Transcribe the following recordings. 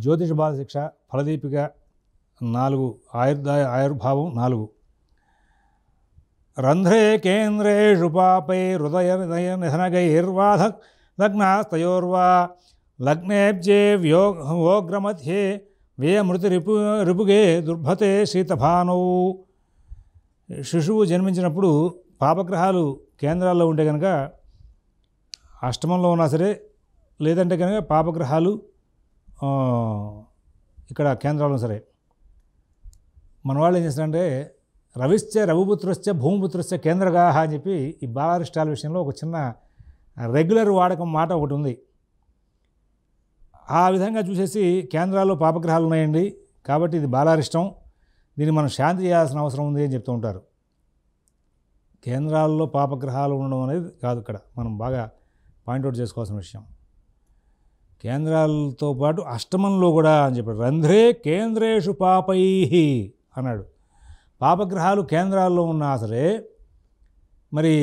జ్యోతిష బాల శిక్ష ఫలదీపిక 4 ఆయుర్భావం 4 రంధ్రే కేంద్రేషు పాపై హృదయ నిధనగైర్వాధ లగ్నాస్తయోర్వా లగ్నేబ్జే వ్యోగ్రమధ్యే వ్యయమృతి రిపుగే దుర్భతే శీతభానౌ. శిశువు జన్మించినప్పుడు పాపగ్రహాలు కేంద్రాల్లో ఉంటే కనుక అష్టమంలో ఉన్నా సరే, లేదంటే కనుక పాపగ్రహాలు ఇక్కడ కేంద్రాల్లో సరే, మన వాళ్ళు ఏం చేస్తారంటే రవిశ్చ రవిపుత్రశ్చ భూమిపుత్రశ్చ కేంద్రగాహ అని చెప్పి ఈ బాలారిష్టాల విషయంలో ఒక చిన్న రెగ్యులర్ వాడకం మాట ఒకటి ఉంది. ఆ విధంగా చూసేసి కేంద్రాల్లో పాపగ్రహాలు ఉన్నాయండి కాబట్టి ఇది బాలారిష్టం, దీన్ని మనం శాంతి చేయాల్సిన అవసరం ఉంది అని చెప్తూ ఉంటారు. కేంద్రాల్లో పాపగ్రహాలు ఉండడం అనేది కాదు ఇక్కడ మనం బాగా పాయింట్అవుట్ చేసుకోవాల్సిన విషయం. కేంద్రాలతో పాటు అష్టమంలో కూడా అని చెప్పాడు. రంధ్రే కేంద్రేషు పాపై అన్నాడు. పాపగ్రహాలు కేంద్రాల్లో ఉన్నా సరే, మరి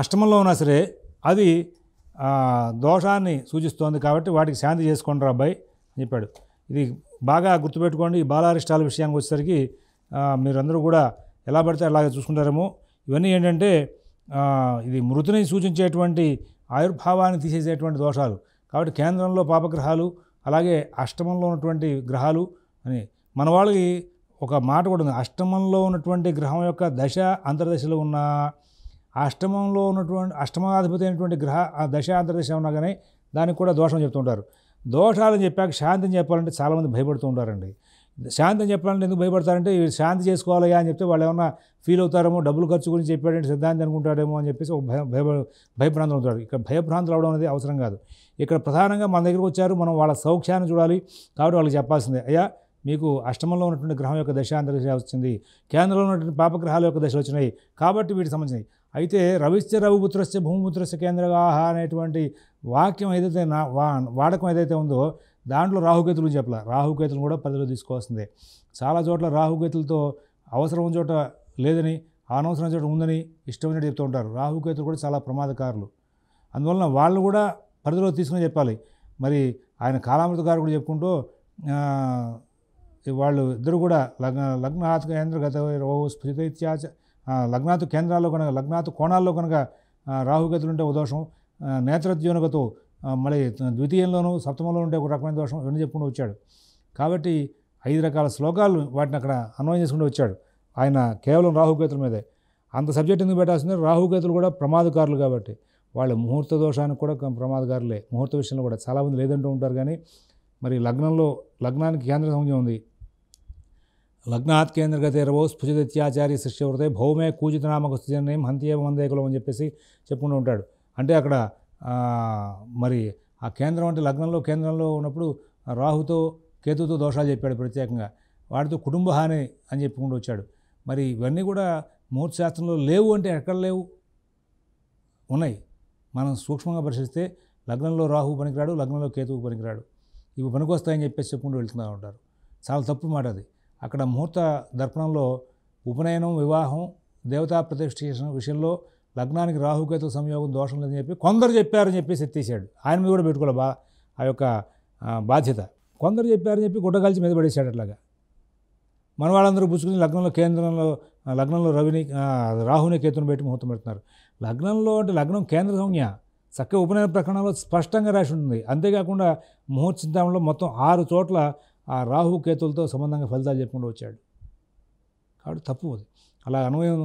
అష్టమంలో ఉన్నా సరే అది దోషాన్ని సూచిస్తోంది కాబట్టి వాటికి శాంతి చేసుకోండి రా అబ్బాయి అని చెప్పాడు. ఇది బాగా గుర్తుపెట్టుకోండి. ఈ బాలారిష్టాల విషయానికి వచ్చేసరికి మీరందరూ కూడా ఎలా పడితే అలాగే చూసుకుంటారేమో. ఇవన్నీ ఏంటంటే ఇది మృతిని సూచించేటువంటి ఆయుర్భావాన్ని తీసేసేటువంటి దోషాలు కాబట్టి కేంద్రంలో పాపగ్రహాలు అలాగే అష్టమంలో ఉన్నటువంటి గ్రహాలు అని మన వాళ్ళకి ఒక మాట కూడా ఉంది. అష్టమంలో ఉన్నటువంటి గ్రహం యొక్క దశ అంతర్దశలో ఉన్న అష్టమంలో ఉన్నటువంటి అష్టమాధిపతి అయినటువంటి గ్రహ ఆ దశ అంతర్దశ ఉన్నా కానీ దానికి కూడా దోషం చెప్తుంటారు. దోషాలని చెప్పాక శాంతిని చెప్పాలంటే చాలామంది భయపడుతూ ఉంటారండి. శాంతి అని చెప్పాలంటే ఎందుకు భయపడతారంటే ఇవి శాంతి చేసుకోవాలయా అని చెప్తే వాళ్ళు ఏమన్నా ఫీల్ అవుతారేమో, డబ్బులు ఖర్చు గురించి చెప్పాడంటే సిద్ధాంతి అనుకుంటాడేమో అని చెప్పేసి ఒక భయభ్రాంతులు అవుతాడు. ఇక్కడ భయభ్రాంతులు అవడం అనేది అవసరం కాదు. ఇక్కడ ప్రధానంగా మన దగ్గరకు వచ్చారు, మనం వాళ్ళ సౌఖ్యాన్ని చూడాలి కాబట్టి వాళ్ళకి చెప్పాల్సిందే. అయ్యా మీకు అష్టమంలో ఉన్నటువంటి గ్రహం యొక్క దశ అంతర్దశ వచ్చింది, కేంద్రంలో ఉన్నటువంటి పాపగ్రహాల యొక్క దశలు వచ్చినాయి కాబట్టి వీటికి సంబంధించినవి. అయితే రవిశ్చ రవిపుత్రశ్చ భూమిపుత్రశ్చ కేంద్రగాహ అనేటువంటి వాక్యం ఏదైతే వాడకం ఏదైతే ఉందో దాంట్లో రాహుకేతులు చెప్పాల. రాహుకేతులు కూడా పరిధిలో తీసుకోవాల్సిందే. చాలా చోట్ల రాహుకేతులతో అవసరం చోట లేదని, అనవసరం చోట ఉందని ఇష్టమైనట్టు చెప్తూ ఉంటారు. రాహుకేతులు కూడా చాలా ప్రమాదకారులు. అందువలన వాళ్ళు కూడా పరిధిలో తీసుకుని చెప్పాలి. మరి ఆయన కాలామృతగారు కూడా చెప్పుకుంటూ వాళ్ళు ఇద్దరు కూడా లగ్నాత్ కేంద్రగత స్ఫుతిత్యాచ లగ్నాత్ కేంద్రాల్లో కనుక లగ్నాత్ కోణాల్లో కనుక రాహుకేతులు ఉంటే ఒక దోషం, నేత్రద్యోనగతో మళ్ళీ ద్వితీయంలోనూ సప్తమంలో ఉంటే ఒక రకమైన దోషం ఇవన్నీ చెప్పుకుంటూ వచ్చాడు. కాబట్టి 5 రకాల శ్లోకాలు వాటిని అక్కడ అన్వయం చేసుకుంటూ వచ్చాడు ఆయన కేవలం రాహుకేతుల మీదే. అంత సబ్జెక్ట్ ఎందుకు పెట్టాల్సిందే, రాహుకేతులు కూడా ప్రమాదకారులు కాబట్టి వాళ్ళ ముహూర్త దోషానికి కూడా ప్రమాదకారులే. ముహూర్త విషయంలో కూడా చాలామంది లేదంటూ ఉంటారు కానీ మరి లగ్నానికి కేంద్ర సంజ్ఞ ఉంది. లగ్నాత్ కేంద్రగతేరవో స్ఫుచిత్యాచార్య శిష్యవృతే భౌమే కూజితనామక స్థితినేం హంత్యేవ మందేకులం అని చెప్పేసి చెప్పుకుంటూ ఉంటాడు. అంటే అక్కడ మరి ఆ కేంద్రం అంటే కేంద్రంలో ఉన్నప్పుడు రాహుతో కేతుతో దోషాలు చెప్పాడు ప్రత్యేకంగా. వాటితో కుటుంబ హాని అని చెప్పుకుంటూ వచ్చాడు. మరి ఇవన్నీ కూడా ముహూర్త శాస్త్రంలో లేవు అంటే ఎక్కడ లేవు, ఉన్నాయి. మనం సూక్ష్మంగా పరిశీలిస్తే లగ్నంలో రాహు పనికిరాడు, లగ్నంలో కేతువు పనికిరాడు, ఇవి పనికొస్తాయని చెప్పేసి చెప్పుకుంటూ వెళ్తూ ఉంటారు. చాలా తప్పు మాట అది. అక్కడ ముహూర్త దర్పణంలో ఉపనయనం, వివాహం, దేవతా ప్రతిష్ఠ విషయంలో లగ్నానికి రాహుకేతు సంయోగం దోషం లేదని చెప్పి కొందరు చెప్పారని చెప్పేసి ఎత్తేసాడు. ఆయన మీద కూడా పెట్టుకోవాలి ఆ యొక్క బాధ్యత. కొందరు చెప్పారని చెప్పి గుడ్డగాల్చి మీద పడేసాడు. అట్లాగా మన వాళ్ళందరూ పుచ్చుకుని లగ్నంలో రాహుని కేతుని పెట్టి ముహూర్తం పెడుతున్నారు. లగ్నంలో అంటే లగ్నం కేంద్ర సంజ్ఞ చక్కగా ఉపనయన ప్రకరణలో స్పష్టంగా రాసి ఉంటుంది. అంతేకాకుండా ముహూర్త చింతామణిలో మొత్తం 6 చోట్ల ఆ రాహు కేతులతో సంబంధంగా ఫలితాలు చెప్పుకుంటూ వచ్చాడు. కాబట్టి తప్పు అది. అలా అన్వయం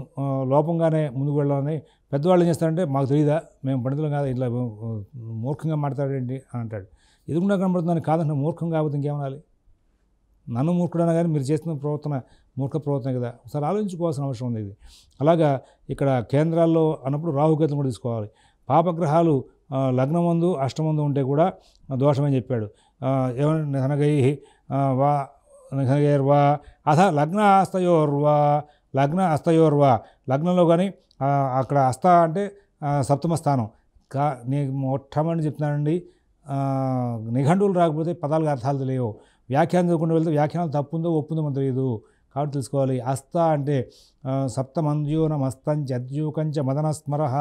లోపంగానే ముందుకు వెళ్ళాలని పెద్దవాళ్ళు ఏం చేస్తారంటే మాకు తెలియదా, మేము పండితులం కాదా, ఇట్లా మూర్ఖంగా మాట్లాడేంటి అని అంటాడు. ఎదుగుండా కనబడుతుందని కాదంటే మూర్ఖం కాకపోతే ఇంకేమనాలి. నన్ను మూర్ఖుడన్నా కానీ మీరు చేస్తున్న ప్రవర్తన మూర్ఖ ప్రవర్తన కదా, ఒకసారి ఆలోచించుకోవాల్సిన అవసరం ఉంది. ఇది ఇక్కడ కేంద్రాల్లో అన్నప్పుడు రాహుకేతులు కూడా తీసుకోవాలి. పాపగ్రహాలు లగ్నమందు అష్టమందు ఉంటే కూడా దోషమని చెప్పాడు. ఏమన్నా నిఘనగైర్వా అథ లగ్న అస్తయోర్వా లగ్నంలో కానీ అక్కడ అస్త అంటే సప్తమ స్థానం నీకు మొట్టమని చెప్తున్నానండి. నిఘంటువులు రాకపోతే పదాలకు అర్థాలు తెలియవు. వ్యాఖ్యానం చదువుకుంటూ వెళ్తే వ్యాఖ్యానం తప్పుందో ఒప్పుందో మనకు తెలియదు కాబట్టి తెలుసుకోవాలి. అస్త అంటే సప్తమంద్యూనమస్తంచ అద్యూకంచ మదన స్మరహ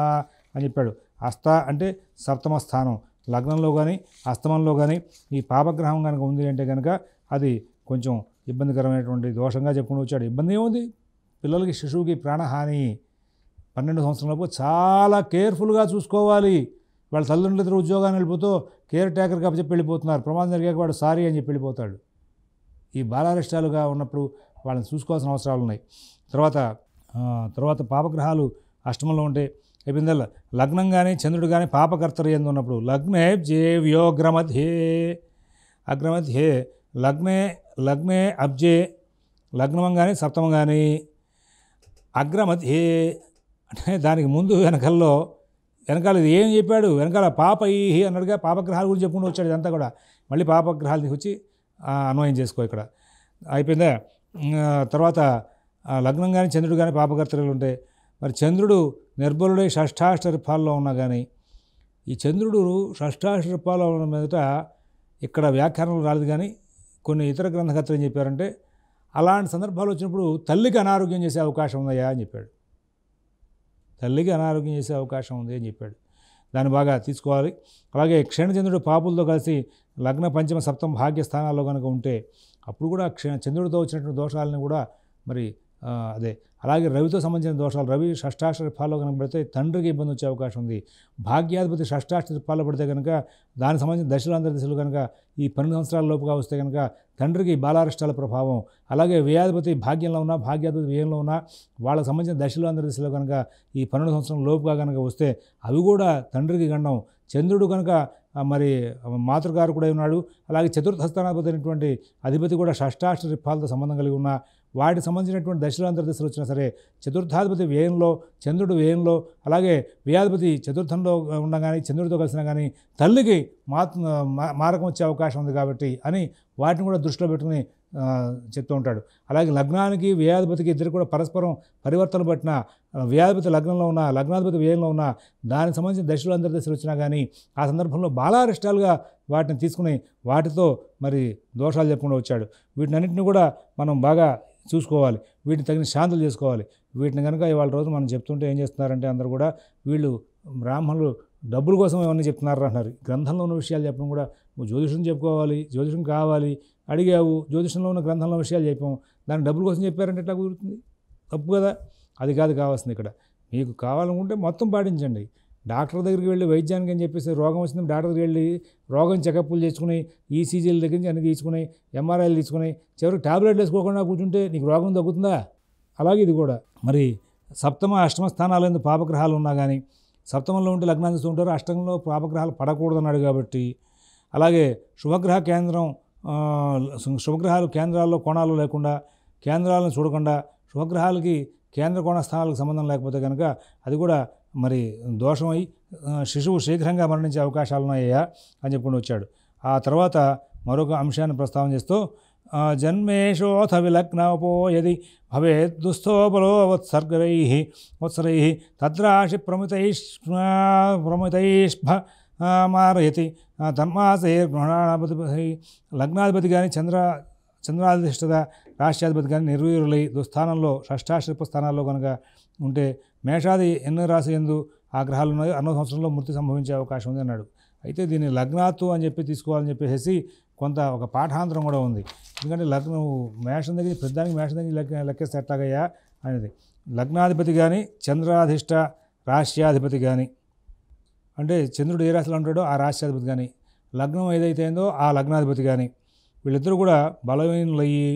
అని చెప్పాడు. అస్త అంటే సప్తమ స్థానం, లగ్నంలో కానీ అస్తమంలో కానీ ఈ పాపగ్రహం కనుక ఉంది అంటే కనుక అది కొంచెం ఇబ్బందికరమైనటువంటి దోషంగా చెప్పుకుంటూ వచ్చాడు. ఇబ్బంది ఏముంది, పిల్లలకి శిశువుకి ప్రాణహాని 12 సంవత్సరాలపు చాలా కేర్ఫుల్గా చూసుకోవాలి. వాళ్ళ తల్లిదండ్రులు ఉద్యోగాన్ని వెళ్ళిపోతూ కేర్ టేకర్గా చెప్పి వెళ్ళిపోతున్నారు. ప్రమాదం జరిగాక వాడు సారీ అని చెప్పి వెళ్ళిపోతాడు. ఈ బాలారిష్టాలుగా ఉన్నప్పుడు వాళ్ళని చూసుకోవాల్సిన అవసరాలు ఉన్నాయి. తర్వాత పాపగ్రహాలు అష్టమంలో ఉంటే అయిపోయిందల్లా. లగ్నం కానీ చంద్రుడు కానీ పాపకర్తరు ఎందు ఉన్నప్పుడు లగ్నే జేవ్యోగ్రమధ్యే అగ్రమధ్యే లగ్నే అబ్జే లగ్నం కానీ సప్తమం కానీ అగ్రమధ్యే అంటే దానికి ముందు వెనకాల ఇది ఏం చెప్పాడు, వెనకాల పాప ఈ అన్నట్టుగా పాపగ్రహాల గురించి చెప్పుకుంటూ వచ్చాడు. ఇదంతా కూడా మళ్ళీ పాపగ్రహాలని వచ్చి అన్వయం చేసుకో ఇక్కడ అయిపోయిందా. తర్వాత లగ్నం కానీ చంద్రుడు కానీ పాపకర్తలు ఉంటాయి. మరి చంద్రుడు నిర్బలుడై షష్ఠాష్టరిపాల్లో ఉన్నా కానీ ఈ చంద్రుడు షష్ఠాష్టరిపాల్లో ఉన్న మీదట ఇక్కడ వ్యాఖ్యానాలు రాలేదు, కానీ కొన్ని ఇతర గ్రంథకర్తలు ఏం చెప్పారంటే అలాంటి సందర్భాలు వచ్చినప్పుడు తల్లికి అనారోగ్యం చేసే అవకాశం ఉందయ్యా అని చెప్పాడు. తల్లికి అనారోగ్యం చేసే అవకాశం ఉంది అని చెప్పాడు. దాన్ని బాగా తీసుకోవాలి. అలాగే క్షీణచంద్రుడు పాపులతో కలిసి లగ్న పంచమ సప్తమ భాగ్య స్థానాల్లో కనుక ఉంటే అప్పుడు కూడా చంద్రుడితో వచ్చినటువంటి దోషాలని కూడా మరి అదే. అలాగే రవితో సంబంధించిన దోషాలు, రవి షష్ఠాష్టరి ఫాల్లో కనుక పడితే తండ్రికి ఇబ్బంది వచ్చే అవకాశం ఉంది. భాగ్యాధిపతి షష్ఠాష్టరి ఫాల్లో పడితే కనుక దానికి సంబంధించిన దశలు అందరి దశలు కనుక ఈ 12 సంవత్సరాల లోపుగా వస్తే కనుక తండ్రికి బాలారిష్టాల ప్రభావం. అలాగే వ్యయాధిపతి భాగ్యంలో ఉన్నా భాగ్యాధిపతి వ్యయంలో ఉన్నా వాళ్ళకి సంబంధించిన దశలు అందరి దశలో కనుక ఈ 12 సంవత్సరం లోపుగా కనుక వస్తే అవి కూడా తండ్రికి గండం. చంద్రుడు కనుక మరి మాతృకారకుడై ఉన్నాడు. అలాగే చతుర్థ స్థానాధిపతి అయినటువంటి అధిపతి కూడా షష్ఠాష్టరి ఫాలతో సంబంధం కలిగి ఉన్న వాటికి సంబంధించినటువంటి దశలు అంతర్దశలు వచ్చినా సరే చతుర్థాధిపతి వ్యయంలో, చంద్రుడు వ్యయంలో, అలాగే వ్యయాధిపతి చతుర్థంలో ఉన్నా కానీ చంద్రుడితో కలిసినా కానీ తల్లికి మారకం వచ్చే అవకాశం ఉంది కాబట్టి అని వాటిని కూడా దృష్టిలో పెట్టుకుని చెప్తూ ఉంటాడు. అలాగే లగ్నానికి వ్యయాధిపతికి ఇద్దరు కూడా పరస్పరం పరివర్తన పట్టిన వ్యయాధిపతి లగ్నంలో ఉన్న లగ్నాధిపతి వ్యయంలో ఉన్న దానికి సంబంధించిన దశలు అంతర్దశలు వచ్చినా కానీ ఆ సందర్భంలో బాలారిష్టాలుగా వాటిని తీసుకుని వాటితో మరి దోషాలు చెప్పుకుంటూ వచ్చాడు. వీటినన్నింటినీ కూడా మనం బాగా చూసుకోవాలి, వీటిని తగిన శాంతులు చేసుకోవాలి. వీటిని కనుక ఇవాళ రోజు మనం చెప్తుంటే ఏం చేస్తున్నారంటే అందరూ కూడా వీళ్ళు బ్రాహ్మణులు డబ్బుల కోసం ఏమన్నా చెప్తున్నారు అంటున్నారు. గ్రంథంలో ఉన్న విషయాలు చెప్పడం కూడా నువ్వు జ్యోతిషం చెప్పుకోవాలి, జ్యోతిషం కావాలి అడిగావు, జ్యోతిషంలో ఉన్న గ్రంథంలో విషయాలు చెప్పాము, దాన్ని డబ్బుల కోసం చెప్పారంటే ఎట్లా కుదురుతుంది? తప్పు కదా. అది కాదు కావాల్సింది. ఇక్కడ మీకు కావాలనుకుంటే మొత్తం పాటించండి. డాక్టర్ దగ్గరికి వెళ్ళి వైద్యానికి అని చెప్పేసి రోగం వచ్చింది డాక్టర్ దగ్గరికి వెళ్ళి రోగం చెకప్లు చేసుకుని ఈసీజీల దగ్గర నుంచి అన్ని తీసుకుని ఎంఆర్ఐలు తీసుకుని చివరికి ట్యాబ్లెట్లు వేసుకోకుండా కూర్చుంటే నీకు రోగం తగ్గుతుందా? అలాగే ఇది కూడా మరి సప్తమ అష్టమ స్థానాలందు పాపగ్రహాలు ఉన్నా కానీ సప్తమంలో ఉంటే లగ్నాన్ని చూస్తూ ఉంటారు, అష్టమంలో పాపగ్రహాలు పడకూడదన్నాడు కాబట్టి. అలాగే శుభగ్రహాలు కేంద్రాల్లో కోణాలు లేకుండా కేంద్రాలను చూడకుండా శుభగ్రహాలకి కేంద్ర కోణ స్థానాలకు సంబంధం లేకపోతే కనుక అది కూడా మరి దోషమై శిశువు శీఘ్రంగా మరణించే అవకాశాలు ఉన్నాయా అని చెప్పుకుంటూ వచ్చాడు. ఆ తర్వాత మరొక అంశాన్ని ప్రస్తావన చేస్తూ జన్మేషోథ విలగ్నోపో భవేద్ దుస్థోబలో వత్సరై తద్రాశి ప్రమితైష్భ మారయతి తన్మాసైర్గృహాధిపతి లగ్నాధిపతి కానీ చంద్రాధిష్ఠిత రాష్ట్రాధిపతి కానీ నిర్వీరులై దుస్థానంలో షష్ఠాశ్రప స్థానాల్లో కనుక ఉంటే మేషాది ఎన్ని రాశి ఎందు ఆ గ్రహాలు ఉన్నాయో 6వ సంవత్సరంలో మృతి సంభవించే అవకాశం ఉంది అన్నాడు. అయితే దీన్ని లగ్నాత్తు అని చెప్పి తీసుకోవాలని చెప్పేసి కొంత ఒక పాఠాంతరం కూడా ఉంది. ఎందుకంటే లగ్నం మేషం దగ్గర పెద్దానికి మేషం దగ్గర లెక్కేస్తే ఎట్లాగయ్యా అనేది. లగ్నాధిపతి కానీ చంద్రాధిష్ట రాష్ట్రాధిపతి కానీ అంటే చంద్రుడు ఏ రాశిలో ఉంటాడో ఆ రాష్ట్రాధిపతి కానీ లగ్నం ఏదైతే అయిందో ఆ లగ్నాధిపతి కానీ వీళ్ళిద్దరూ కూడా బలహీనులయ్యి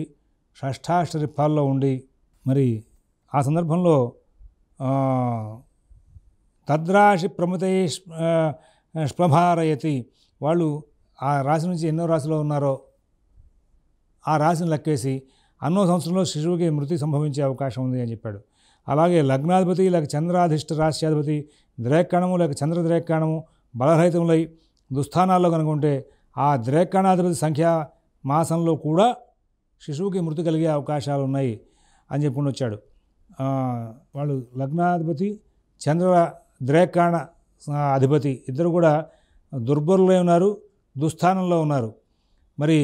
షష్ఠాష్టరి ఫాల్లో ఉండి మరి ఆ సందర్భంలో తద్రాశి ప్రమితైష్భారయతి వాళ్ళు ఆ రాశి నుంచి ఎన్నో రాశిలో ఉన్నారో ఆ రాశిని లెక్కేసి 6వ సంవత్సరంలో శిశువుకి మృతి సంభవించే అవకాశం ఉంది అని చెప్పాడు. అలాగే లగ్నాధిపతి లేక చంద్రాధిష్ట రాష్ట్రాధిపతి ద్రేక్కణము లేక చంద్ర ద్రేక్కణము బలరహితములై దుస్థానాల్లో కనుక ఉంటే ఆ ద్రేక్కణాధిపతి సంఖ్యా మాసంలో కూడా శిశువుకి మృతి కలిగే అవకాశాలు ఉన్నాయి అని చెప్పుకుని వచ్చాడు. వాళ్ళు లగ్నాధిపతి చంద్ర ద్రేకాణ అధిపతి ఇద్దరు కూడా దుర్బలులై ఉన్నారు, దుస్థానంలో ఉన్నారు. మరి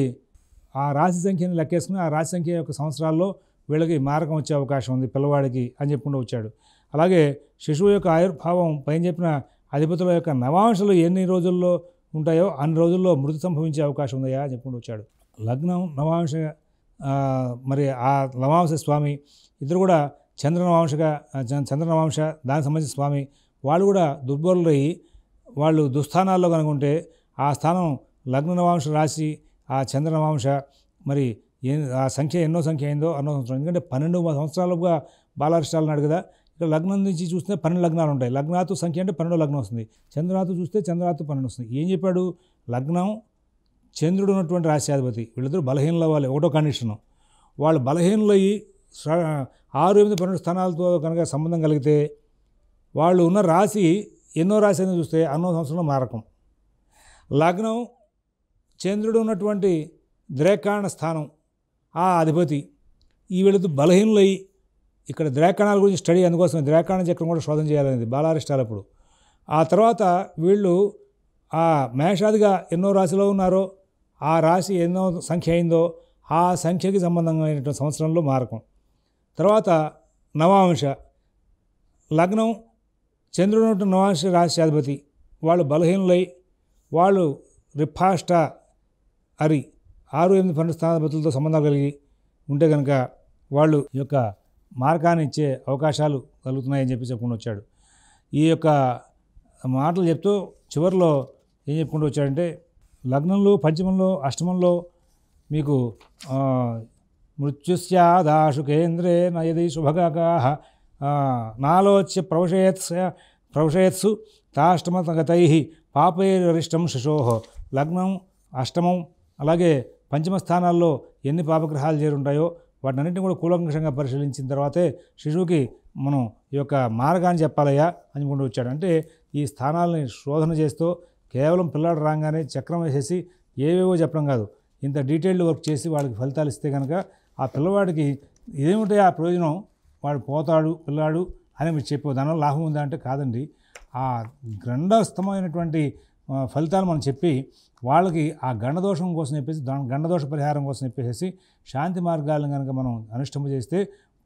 ఆ రాశి సంఖ్యను లెక్కేసుకుని ఆ రాశి సంఖ్య యొక్క సంవత్సరాల్లో వీళ్ళకి మారకం వచ్చే అవకాశం ఉంది పిల్లవాడికి అని చెప్పుకుంటూ వచ్చాడు. అలాగే శిశువు యొక్క ఆయుర్భావం పైన చెప్పిన అధిపతుల యొక్క నవాంశలు ఎన్ని రోజుల్లో ఉంటాయో అన్ని రోజుల్లో మృతి సంభవించే అవకాశం ఉందయా అని చెప్పుకుంటూ వచ్చాడు. లగ్నం నవాంశ మరి ఆ నవాంశ స్వామి ఇద్దరు కూడా చంద్రనవాంశ దానికి సంబంధించిన స్వామి వాళ్ళు కూడా దుర్బలులయ్యి వాళ్ళు దుస్థానాల్లో కనుక ఉంటే ఆ స్థానం లగ్న నవాంశ రాశి ఆ చంద్రనవాంశ మరి ఆ సంఖ్య ఎన్నో సంఖ్య అయిందో అన్నో సంవత్సరం. ఎందుకంటే 12 సంవత్సరాలుగా బాలారిష్టాలు అన్నాడు కదా. ఇక్కడ లగ్నం నుంచి చూస్తే 12 లగ్నాలు ఉంటాయి. లగ్నాతు సంఖ్య అంటే 12 లగ్నం వస్తుంది. చంద్రాతు చూస్తే చంద్రాతు 12 వస్తుంది. ఏం చెప్పాడు? లగ్నం చంద్రుడు ఉన్నటువంటి రాశ్యాధిపతి వీళ్ళిద్దరూ బలహీనలు అవ్వాలి. ఒకటో కండిషను. వాళ్ళు బలహీనులయ్యి 6, 8, 12 స్థానాలతో కనుక సంబంధం కలిగితే వాళ్ళు ఉన్న రాశి ఎన్నో రాశి అని చూస్తే అన్నో సంవత్సరంలో మారకం. లగ్నం చంద్రుడు ఉన్నటువంటి ద్రేకాణ స్థానం ఆ అధిపతి ఈ వీళ్ళతో బలహీనులయ్యి ఇక్కడ ద్రేకాణాల గురించి స్టడీ అందుకోసం ద్రేకాణ చక్రం కూడా శోధన చేయాలనేది బాలారిష్టాలప్పుడు. ఆ తర్వాత వీళ్ళు ఆ మేషాదిగా ఎన్నో రాశిలో ఉన్నారో ఆ రాశి ఎన్నో సంఖ్య అయిందో ఆ సంఖ్యకి సంబంధమైనటువంటి సంవత్సరంలో మారకం. తర్వాత నవాంశ లగ్నం చంద్రుడు నవాంశ రాశ్యాధిపతి వాళ్ళు బలహీనులై వాళ్ళు రిఫాష్ట అరి 6, 8, 12 స్థానాధిపతులతో సంబంధం కలిగి ఉంటే కనుక వాళ్ళు ఈ యొక్క మార్గాన్ని ఇచ్చే అవకాశాలు కలుగుతున్నాయని చెప్పుకుంటూ వచ్చాడు. ఈ యొక్క మాటలు చెప్తూ చివరిలో ఏం చెప్పుకుంటూ వచ్చాడంటే లగ్నంలో పంచమంలో అష్టమంలో మీకు మృత్యుస్యాదాశు కేంద్రే నయది శుభగా నాలోచ్య ప్రవశయత్సు తాష్టమగతై పాపైరరిష్టం శిశోహో. లగ్నం అష్టమం అలాగే పంచమ స్థానాల్లో ఎన్ని పాపగ్రహాలు చేరుంటాయో వాటినన్నింటినీ కూడా కూలంకషంగా పరిశీలించిన తర్వాతే శిశువుకి మనం ఈ యొక్క మార్గాన్ని చెప్పాలయ్యా అని కూడా వచ్చాడు. అంటే ఈ స్థానాలని శోధన చేస్తూ కేవలం పిల్లాడు రాగానే చక్రం వేసేసి ఏవేవో చెప్పడం కాదు, ఇంత డీటెయిల్డ్ వర్క్ చేసి వాళ్ళకి ఫలితాలు ఇస్తే కనుక ఆ పిల్లవాడికి ఏమిటో ఆ ప్రయోజనం, వాడు పోతాడు పిల్లాడు అని మీరు చెప్పు దానివల్ల లాభం ఉందా అంటే కాదండి. ఆ గండస్థమైనటువంటి ఫలితాలు మనం చెప్పి వాళ్ళకి ఆ గండదోషం కోసం చెప్పేసి గండదోష పరిహారం కోసం చెప్పేసి శాంతి మార్గాలను కనుక మనం అనుష్ఠింప చేస్తే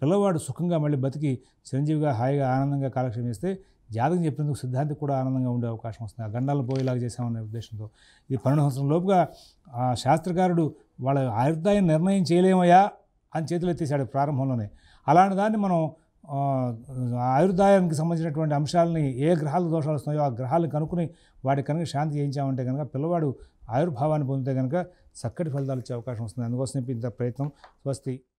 పిల్లవాడు సుఖంగా మళ్ళీ బతికి చిరంజీవిగా హాయిగా ఆనందంగా కాలక్షేపం చేస్తే జాతకం చెప్పినందుకు సిద్ధాంతికి కూడా ఆనందంగా ఉండే అవకాశం వస్తుంది. ఆ గండాలు పోయేలాగా చేసామనే ఉద్దేశంతో ఈ 12 సంవత్సరం లోపుగా ఆ శాస్త్రకారుడు వాళ్ళ ఆయుర్దాయం నిర్ణయం చేయలేమయ్యా అని చేతులు ఎత్తేసాడు ప్రారంభంలోనే. అలాంటి దాన్ని మనం ఆయుర్దాయానికి సంబంధించినటువంటి అంశాలని ఏ గ్రహాలు దోషాలు వస్తున్నాయో ఆ గ్రహాలను కనుక్కుని వాటికి కనుక శాంతి చేయించామంటే కనుక పిల్లవాడు ఆయుర్భావాన్ని పొందితే కనుక చక్కటి ఫలితాలు వచ్చే అవకాశం వస్తుంది. అందుకోసం ఇంత ప్రయత్నం. స్వస్తి.